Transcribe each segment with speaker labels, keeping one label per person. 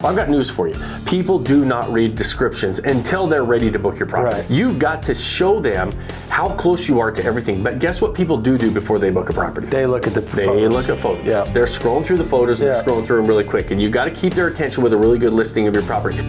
Speaker 1: I've got news for you. People do not read descriptions until they're ready to book your property.
Speaker 2: Right.
Speaker 1: You've got to show them how close you are to everything. But guess what people do before they book a property?
Speaker 2: They look at the photos.
Speaker 1: They look at photos.
Speaker 2: Yeah.
Speaker 1: They're scrolling through the photos and they're scrolling through them really quick. And you've got to keep their attention with a really good listing of your property.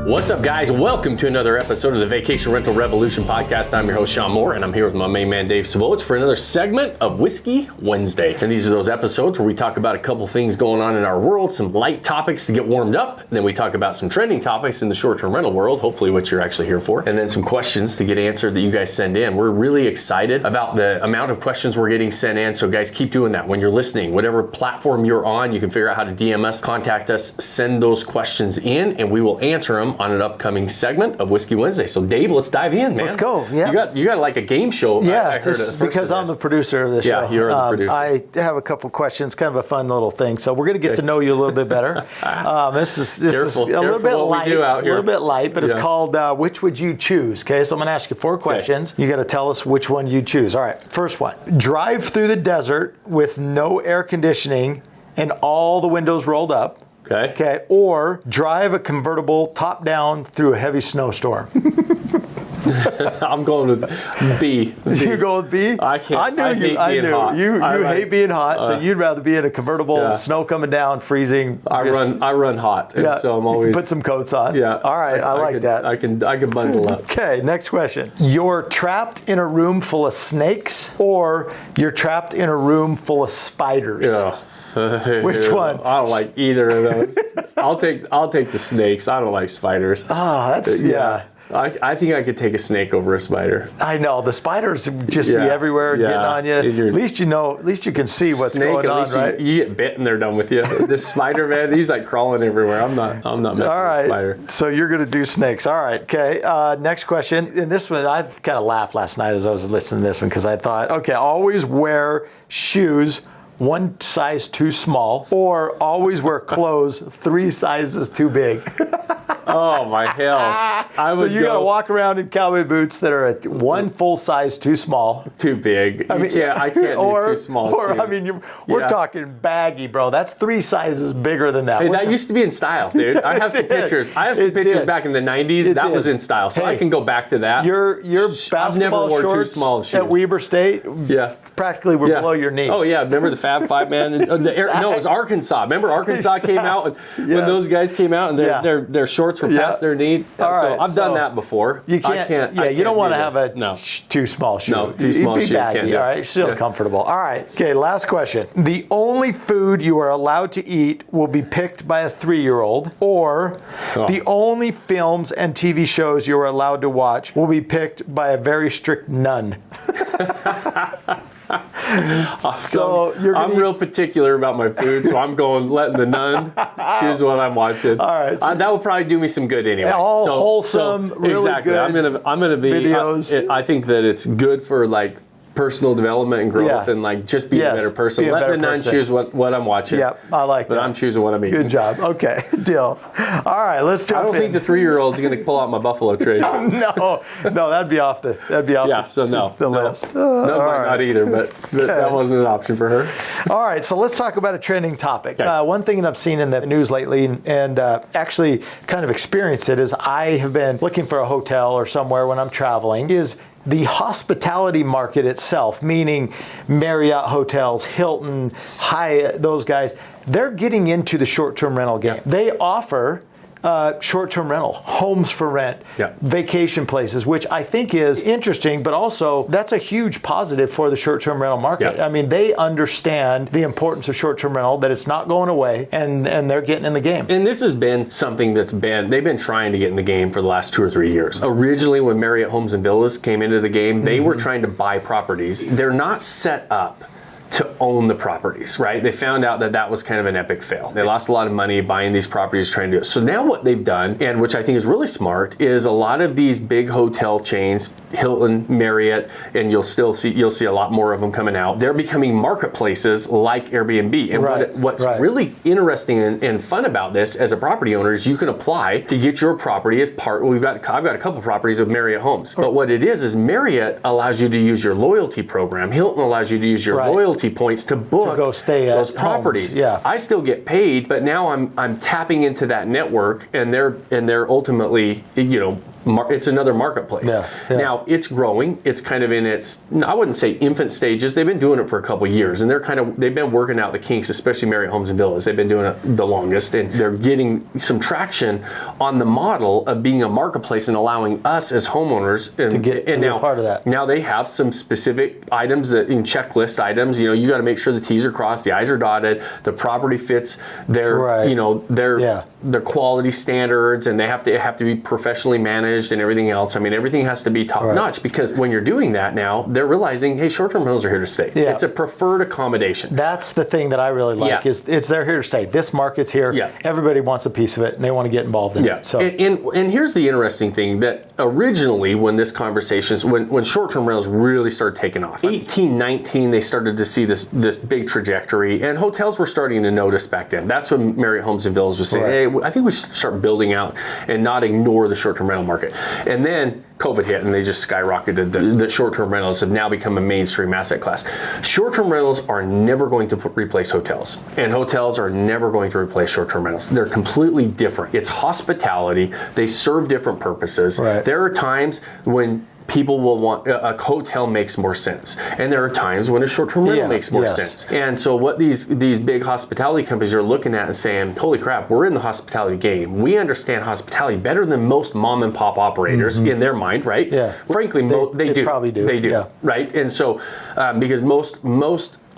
Speaker 1: What's up, guys? Welcome to another episode of the Vacation Rental Revolution podcast. I'm your host, Sean Moore, and I'm here with my main man, Dave Savolich, for another segment of Whisky Wednesday. And these are those episodes where we talk about a couple things going on in our world, some light topics to get warmed up. And then we talk about some trending topics in the short-term rental world, hopefully what you're actually here for. And then some questions to get answered that you guys send in. We're really excited about the amount of questions we're getting sent in. So guys, keep doing that. When you're listening, whatever platform you're on, you can figure out how to DM us, contact us, send those questions in, and we will answer them on an upcoming segment of Whisky Wednesday. So Dave, let's dive in, man.
Speaker 2: Let's go. Yeah.
Speaker 1: You got like a game show.
Speaker 2: Yeah,
Speaker 1: I heard
Speaker 2: because I'm the producer of the show.
Speaker 1: Yeah, you're the producer.
Speaker 2: I have a couple questions, kind of a fun little thing. So we're going to get to know you a little bit better. This is a little bit light, but it's called Which Would You Choose? Okay, so I'm going to ask you 4 questions. You got to tell us which one you choose. All right, first one. Drive through the desert with no air conditioning and all the windows rolled up. Okay. Or drive a convertible top down through a heavy snowstorm.
Speaker 1: I'm going with B.
Speaker 2: You go with B?
Speaker 1: I can't. I knew
Speaker 2: you hate being hot, so you'd rather be in a convertible, snow coming down, freezing.
Speaker 1: I run hot, and so I'm always.
Speaker 2: You can put some coats on.
Speaker 1: Yeah.
Speaker 2: All right, I like that.
Speaker 1: I can bundle up.
Speaker 2: Okay, next question. You're trapped in a room full of snakes, or you're trapped in a room full of spiders?
Speaker 1: Yeah.
Speaker 2: Which one?
Speaker 1: I don't like either of those. I'll take the snakes. I don't like spiders.
Speaker 2: That's
Speaker 1: I think I could take a snake over a spider.
Speaker 2: I know the spiders just be everywhere, getting on you. At least you know. At least you can see what's going on, right?
Speaker 1: You get bit and they're done with you. The spider, man, he's like crawling everywhere. I'm not messing with a spider.
Speaker 2: So you're gonna do snakes. All right. Okay. Next question. And this one, I kind of laughed last night as I was listening to this one because I thought, okay, always wear shoes 1 size too small, or always wear clothes 3 sizes too big.
Speaker 1: Oh my hell!
Speaker 2: So you got to walk around in cowboy boots that are 1 full size too small,
Speaker 1: too big. I can't do too small.
Speaker 2: Or
Speaker 1: shoes.
Speaker 2: I mean, we're talking baggy, bro. That's 3 sizes bigger than that.
Speaker 1: Hey, that used to be in style, dude. I have some pictures. Back in the '90s. That was in style, so I can go back to that.
Speaker 2: Your basketball shorts at Weber State, practically were below your knee.
Speaker 1: Oh yeah, remember the Fab Five, man? It was Arkansas. Remember Arkansas came out when those guys came out and their shorts were past their knee. So I've done that before.
Speaker 2: You can't. You don't want to have a too small shoe.
Speaker 1: No, too small shoe.
Speaker 2: Baggy, all right, you're still comfortable. All right. Okay, last question. The only food you are allowed to eat will be picked by a 3-year-old, or the only films and TV shows you are allowed to watch will be picked by a very strict nun.
Speaker 1: I'm real particular about my food, so I'm letting the nun choose what I'm watching. All right, that will probably do me some good anyway.
Speaker 2: All wholesome, really
Speaker 1: exactly.
Speaker 2: Good.
Speaker 1: I'm gonna be
Speaker 2: videos.
Speaker 1: I think that it's good for like personal development and growth and like just be a better person. Let the nun choose what I'm watching.
Speaker 2: Yep, I like that.
Speaker 1: But I'm choosing what I'm eating.
Speaker 2: Good job. Okay, deal. All right, let's jump in.
Speaker 1: I don't think the 3-year-old's going to pull out my Buffalo Trace.
Speaker 2: No, that'd be off the list.
Speaker 1: Not either, but that wasn't an option for her.
Speaker 2: All right, so let's talk about a trending topic. One thing that I've seen in the news lately and actually kind of experienced it is I have been looking for a hotel or somewhere when I'm traveling is the hospitality market itself, meaning Marriott hotels, Hilton, Hyatt, those guys, they're getting into the short-term rental game. They offer short-term rental, homes for rent, vacation places, which I think is interesting, but also that's a huge positive for the short-term rental market. I mean, they understand the importance of short-term rental, that it's not going away, and they're getting in the game.
Speaker 1: And this has been something they've been trying to get in the game for the last 2 or 3 years. Originally, when Marriott Homes and Villas came into the game, they were trying to buy properties. They're not set up to own the properties, right? They found out that was kind of an epic fail. They lost a lot of money buying these properties, trying to do it. So now what they've done, and which I think is really smart, is a lot of these big hotel chains Hilton, Marriott, and you'll see a lot more of them coming out. They're becoming marketplaces like Airbnb. And what's really interesting and fun about this as a property owner is you can apply to get your property as part. I've got a couple properties of Marriott homes, but what it is Marriott allows you to use your loyalty program. Hilton allows you to use your loyalty points to book
Speaker 2: to go stay at
Speaker 1: those properties.
Speaker 2: Homes. Yeah,
Speaker 1: I still get paid, but now I'm tapping into that network, and they're ultimately, it's another marketplace. Now it's growing. It's kind of in its, I wouldn't say infant stages. They've been doing it for a couple of years, and they've been working out the kinks, especially Marriott Homes and Villas. They've been doing it the longest, and they're getting some traction on the model of being a marketplace and allowing us as homeowners
Speaker 2: to be a part of that.
Speaker 1: Now they have some specific items that in checklist items. You got to make sure the T's are crossed, the I's are dotted, the property fits their their quality standards, and they have to be professionally managed and everything else. I mean, everything has to be top notch, because when you're doing that now, they're realizing, hey, short-term rentals are here to stay. It's a preferred accommodation.
Speaker 2: That's the thing that I really like is they're here to stay. This market's here. Everybody wants a piece of it, and they want to get involved in it. So,
Speaker 1: and here's the interesting thing, that originally when this conversation, when short-term rentals really started taking off, 18, 19, they started to see this big trajectory, and hotels were starting to notice back then. That's when Marriott Homes and Villas was saying, hey, I think we should start building out and not ignore the short-term rental market. And then COVID hit, and they just skyrocketed. The short-term rentals have now become a mainstream asset class. Short-term rentals are never going to replace hotels, and hotels are never going to replace short-term rentals. They're completely different. It's hospitality. They serve different purposes. There are times when people will want a hotel makes more sense, and there are times when a short-term rental makes more sense. And so what these big hospitality companies are looking at and saying, holy crap, we're in the hospitality game. We understand hospitality better than most mom and pop operators in their mind, right? Frankly, they do.
Speaker 2: Probably do.
Speaker 1: They do, right? And so because most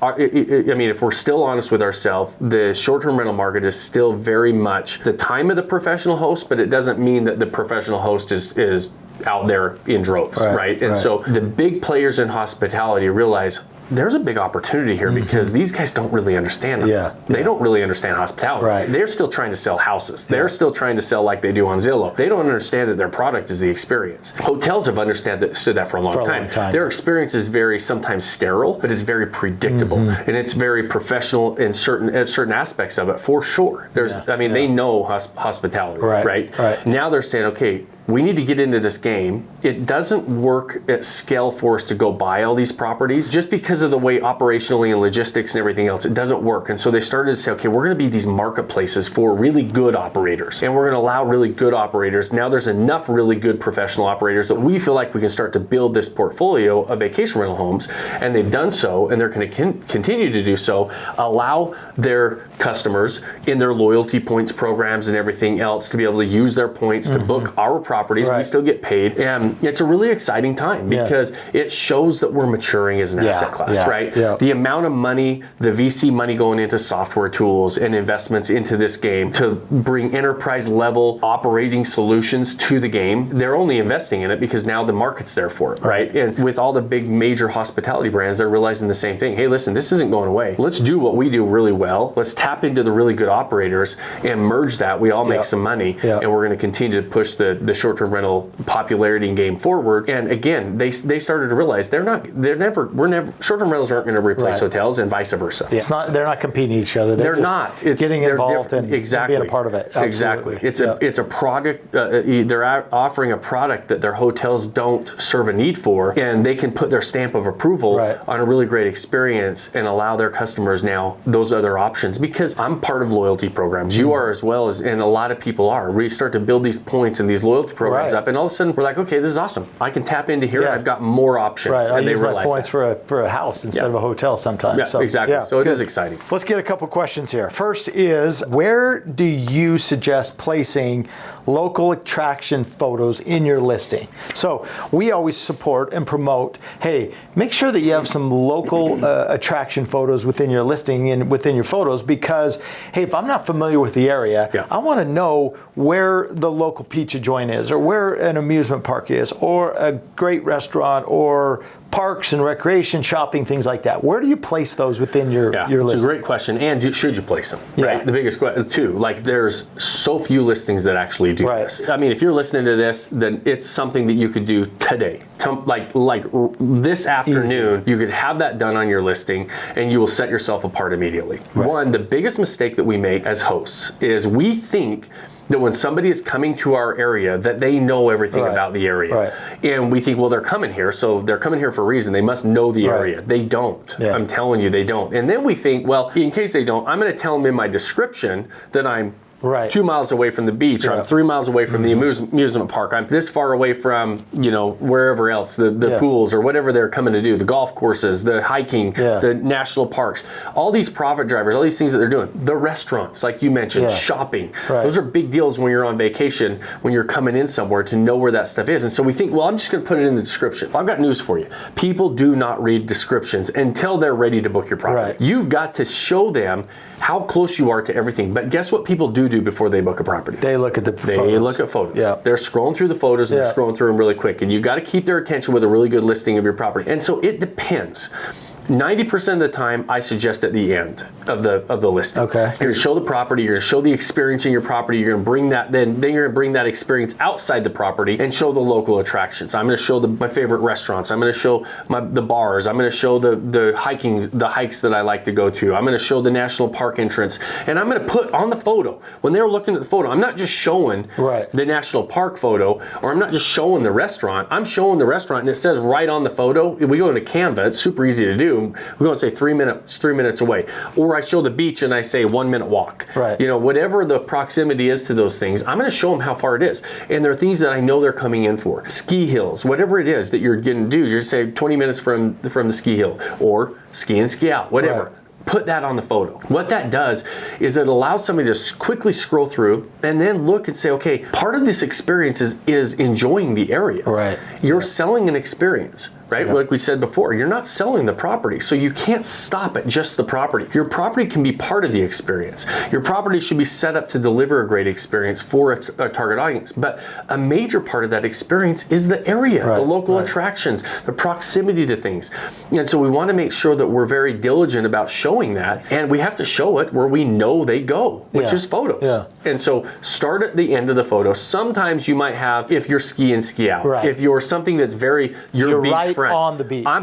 Speaker 1: if we're still honest with ourselves, the short-term rental market is still very much the time of the professional host, but it doesn't mean that the professional host is out there in droves, right? And so the big players in hospitality realize there's a big opportunity here, because these guys don't really understand them. They don't really understand hospitality. They're still trying to sell houses. They're still trying to sell like they do on Zillow. They don't understand that their product is the experience. Hotels have understood that for a long time. Their experience is very sometimes sterile, but it's very predictable, and it's very professional in certain aspects of it, for sure. They know hospitality, right? Now they're saying, okay, we need to get into this game. It doesn't work at scale for us to go buy all these properties just because of the way operationally and logistics and everything else. It doesn't work. And so they started to say, okay, we're going to be these marketplaces for really good operators, and we're going to allow really good operators. Now there's enough really good professional operators that we feel like we can start to build this portfolio of vacation rental homes, and they've done so, and they're going to continue to do so, allow their customers in their loyalty points programs and everything else to be able to use their points to book our properties. We still get paid, and it's a really exciting time because it shows that we're maturing as an asset class, right? The amount of money, the VC money going into software tools and investments into this game to bring enterprise level operating solutions to the game, they're only investing in it because now the market's there for it, right? And with all the big major hospitality brands, they're realizing the same thing. Hey, listen, this isn't going away. Let's do what we do really well. Let's tap into the really good operators and merge that. We all make some money, and we're going to continue to push the short-term rental popularity and game forward. And again, they started to realize short-term rentals aren't going to replace hotels, and vice versa.
Speaker 2: They're not competing each other. They're not. It's getting involved and being a part of it. Absolutely.
Speaker 1: Exactly. It's a product. They're offering a product that their hotels don't serve a need for, and they can put their stamp of approval on a really great experience and allow their customers now those other options. Because I'm part of loyalty programs. You are as well, and a lot of people are. We start to build these points and these loyalty programs up, and all of a sudden we're like, okay, this is awesome. I can tap into here. I've got more options.
Speaker 2: I use my points for a house instead of a hotel sometimes.
Speaker 1: So it is exciting.
Speaker 2: Let's get a couple questions here. First is, where do you suggest placing local attraction photos in your listing? So we always support and promote, hey, make sure that you have some local attraction photos within your listing and within your photos, because, hey, if I'm not familiar with the area, I want to know where the local pizza joint is, or where an amusement park is, or a great restaurant, or parks and recreation, shopping, things like that. Where do you place those within your list?
Speaker 1: It's a great question. And should you place them? Right? The biggest question, too. Like, there's so few listings that actually do this. I mean, if you're listening to this, then it's something that you could do today. Like this afternoon, you could have that done on your listing, and you will set yourself apart immediately. One, the biggest mistake that we make as hosts is we think that when somebody is coming to our area, that they know everything about the area. And we think, well, they're coming here, so they're coming here for a reason. They must know the area. They don't. I'm telling you, they don't. And then we think, well, in case they don't, I'm going to tell them in my description that I'm 2 miles away from the beach, or I'm 3 miles away from the amusement park. I'm this far away from, wherever else, the pools or whatever they're coming to do, the golf courses, the hiking, the national parks, all these profit drivers, all these things that they're doing, the restaurants, like you mentioned, shopping. Those are big deals when you're on vacation, when you're coming in somewhere, to know where that stuff is. And so we think, well, I'm just going to put it in the description. Well, I've got news for you. People do not read descriptions until they're ready to book your property. You've got to show them how close you are to everything. But guess what people do before they book a property?
Speaker 2: They look at the photos.
Speaker 1: They look at photos. They're scrolling through the photos, and they're scrolling through them really quick. And you've got to keep their attention with a really good listing of your property. And so it depends. 90% of the time, I suggest at the end of the listing. You're going to show the property, you're going to show the experience in your property, you're going to bring that, then you're going to bring that experience outside the property and show the local attractions. I'm going to show my favorite restaurants, I'm going to show the bars, I'm going to show the hikes that I like to go to, I'm going to show the national park entrance, and I'm going to put on the photo, when they're looking at the photo, I'm not just showing the national park photo, or I'm not just showing the restaurant, I'm showing the restaurant, and it says right on the photo, we go into Canva, it's super easy to do. We're going to say 3 minutes away. Or I show the beach and I say 1 minute walk. Whatever the proximity is to those things, I'm going to show them how far it is. And there are things that I know they're coming in for. Ski hills, whatever it is that you're going to do, you're say 20 minutes from the ski hill, or ski in, ski out, whatever. Put that on the photo. What that does is it allows somebody to quickly scroll through and then look and say, okay, part of this experience is enjoying the area. You're selling an experience. Like we said before, you're not selling the property, so you can't stop at just the property. Your property can be part of the experience. Your property should be set up to deliver a great experience for a target audience, but a major part of that experience is the area, the local attractions, the proximity to things. And so we want to make sure that we're very diligent about showing that, and we have to show it where we know they go, which is photos. And so start at the end of the photo. Sometimes you might have, if you're ski in, ski out, if you're something that's your beach friend.
Speaker 2: On the beach.
Speaker 1: I'm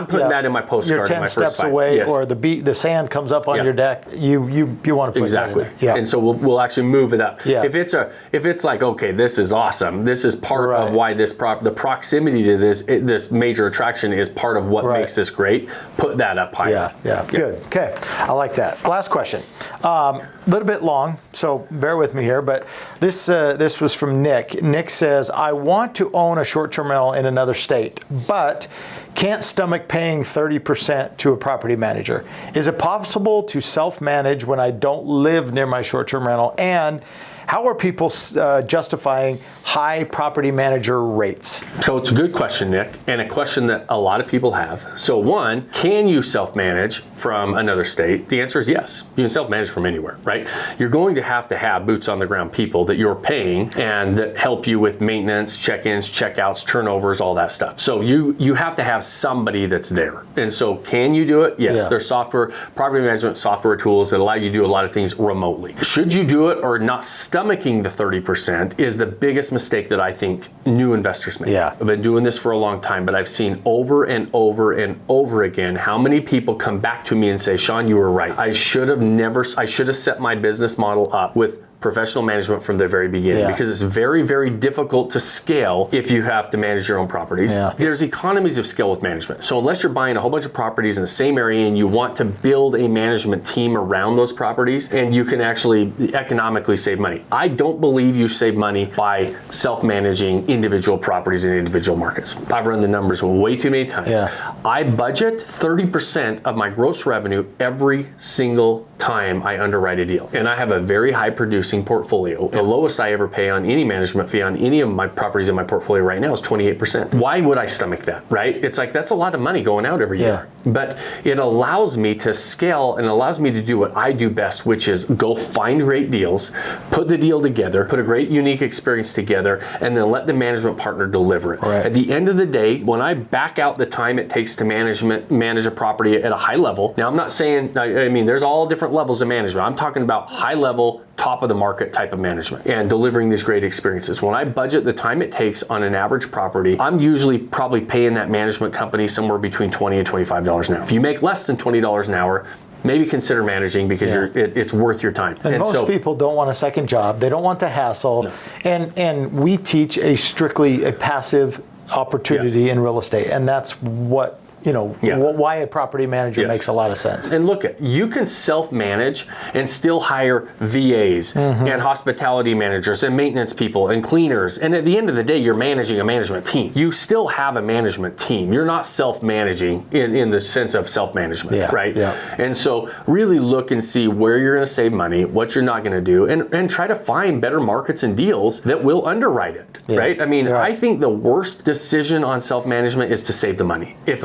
Speaker 1: putting that in my postcard.
Speaker 2: You're 10 steps away, or the sand comes up on your deck. You want to put that in there.
Speaker 1: And so we'll actually move it up. If it's like, okay, this is awesome. This is part of why the proximity to this major attraction is part of what makes this great. Put that up higher.
Speaker 2: Good. Okay, I like that. Last question. A little bit long, so bear with me here, but this was from Nick. Nick says, I want to own a short-term rental in another state, but can't stomach paying 30% to a property manager. Is it possible to self-manage when I don't live near my short-term rental? And how are people justifying high property manager rates?
Speaker 1: So it's a good question, Nick, and a question that a lot of people have. So one, can you self-manage from another state? The answer is yes. You can self-manage from anywhere, right? You're going to have boots on the ground people that you're paying and that help you with maintenance, check-ins, check-outs, turnovers, all that stuff. So you have to have somebody that's there. And so can you do it? Yes. There's property management software tools that allow you to do a lot of things remotely. Should you do it or not? Stomaching the 30% is the biggest mistake that I think new investors make. I've been doing this for a long time, but I've seen over and over and over again how many people come back to me and say, Sean, you were right. I should have set my business model up with professional management from the very beginning, because it's very, very difficult to scale if you have to manage your own properties. There's economies of scale with management. So unless you're buying a whole bunch of properties in the same area and you want to build a management team around those properties, and you can actually economically save money. I don't believe you save money by self-managing individual properties in individual markets. I've run the numbers way too many times. I budget 30% of my gross revenue every single time I underwrite a deal. And I have a very high producing portfolio. The lowest I ever pay on any management fee on any of my properties in my portfolio right now is 28%. Why would I stomach that, right? It's like, that's a lot of money going out every year. But it allows me to scale and allows me to do what I do best, which is go find great deals, put the deal together, put a great unique experience together, and then let the management partner deliver it.
Speaker 2: Right.
Speaker 1: At the end of the day, when I back out the time it takes to manage a property at a high level, now I'm not saying, I mean, there's all different levels of management. I'm talking about high level, top of the market type of management and delivering these great experiences. When I budget the time it takes on an average property, I'm usually probably paying that management company somewhere between $20 and $25 an hour. If you make less than $20 an hour, maybe consider managing because it's worth your time.
Speaker 2: And most people don't want a second job. They don't want the hassle. No. And we teach strictly a passive opportunity in real estate. And that's what, why a property manager makes a lot of sense.
Speaker 1: And look, you can self-manage and still hire VAs and hospitality managers and maintenance people and cleaners. And at the end of the day, you're managing a management team. You still have a management team. You're not self-managing in the sense of self-management, right? Yeah. And so really look and see where you're going to save money, what you're not going to do, and try to find better markets and deals that will underwrite it, right? I mean, I think the worst decision on self-management is to save the money. If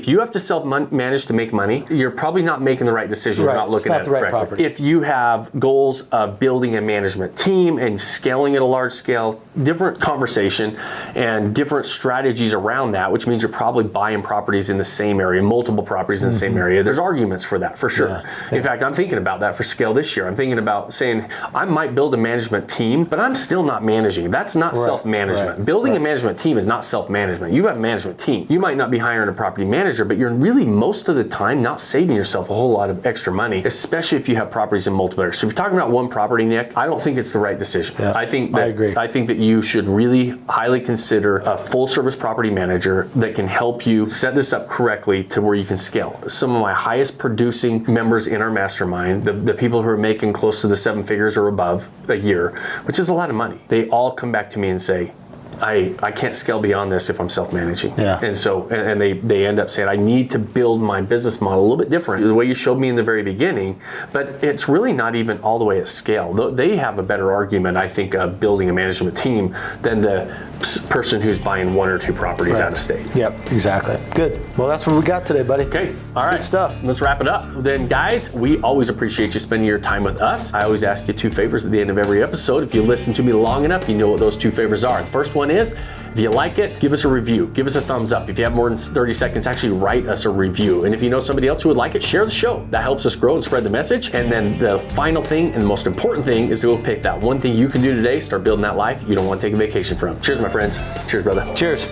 Speaker 1: you have to self-manage to make money, you're probably not making the right decision. You're not looking at it correctly. If you have goals of building a management team and scaling at a large scale, different conversation and different strategies around that, which means you're probably buying properties in the same area, multiple properties in the same area. There's arguments for that, for sure. In fact, I'm thinking about that for scale this year. I'm thinking about saying, I might build a management team, but I'm still not managing. That's not self-management. Building a management team is not self-management. You have a management team. You might not be hiring a property manager, but you're really most of the time not saving yourself a whole lot of extra money, especially if you have properties in multiple areas. So if you're talking about one property, Nick, I don't think it's the right decision. I agree. I think that you should really highly consider a full service property manager that can help you set this up correctly to where you can scale. Some of my highest producing members in our mastermind, the people who are making close to the 7 figures or above a year, which is a lot of money, they all come back to me and say, I can't scale beyond this if I'm self-managing. And so, and they end up saying, I need to build my business model a little bit different, the way you showed me in the very beginning, but it's really not even all the way at scale. They have a better argument, I think, of building a management team than the person who's buying 1 or 2 properties out of state.
Speaker 3: Yep, exactly. Good. Well, that's what we got today, buddy.
Speaker 1: Okay. All right.
Speaker 3: Good stuff.
Speaker 1: Let's wrap it up. Then, guys, we always appreciate you spending your time with us. I always ask you 2 favors at the end of every episode. If you listen to me long enough, you know what those 2 favors are. The first one is, if you like it, give us a review. Give us a thumbs up. If you have more than 30 seconds, actually write us a review. And if you know somebody else who would like it, share the show. That helps us grow and spread the message. And then the final thing and the most important thing is to go pick that one thing you can do today, start building that life you don't want to take a vacation from. Cheers, my friends. Cheers, brother.
Speaker 3: Cheers.